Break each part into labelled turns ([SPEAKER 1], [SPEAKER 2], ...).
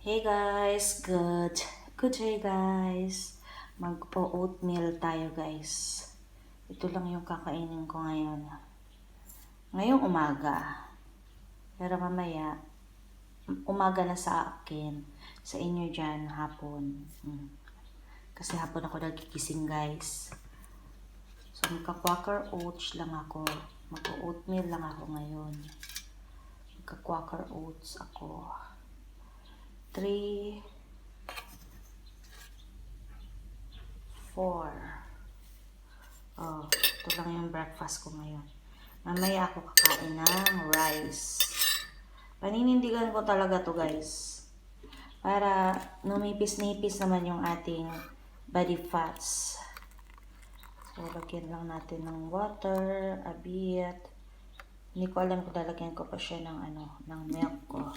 [SPEAKER 1] Hey guys, good day guys. Mag-oatmeal tayo guys. Ito lang yung kakainin ko ngayon. Ngayong umaga. Pero mamaya, umaga na sa akin. Sa inyo dyan, hapon. Kasi hapon ako nagigising guys. So magka-quaker oats lang ako. Mag-oatmeal lang ako ngayon. Magka-quaker oats ako. 3, 4. Ito lang yung breakfast ko ngayon. Mamaya ako kakain ng rice. Paninindigan ko talaga to guys. Para numipis-nipis naman yung ating body fats. So, lagyan lang natin ng water, a bit. Hindi ko alam kung lalagyan ko pa siya ng ng milk ko.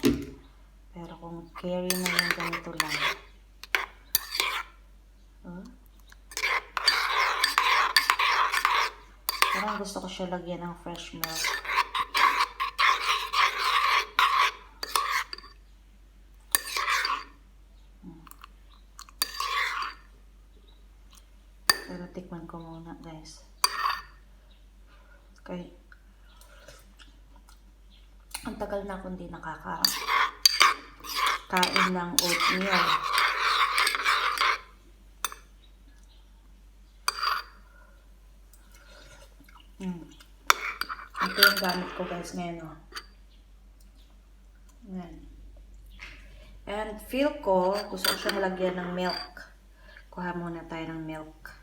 [SPEAKER 1] Pero kung carry na yung ganito lang. Parang gusto ko siya lagyan ng fresh milk. Pero tikman ko muna guys. Okay. Ang tagal na akong hindi nakakain ng oatmeal. Ito yung gamit ko guys ngayon. Ngayon. And feel ko, gusto ko siyang lagyan ng milk. Kuha muna tayo ng milk.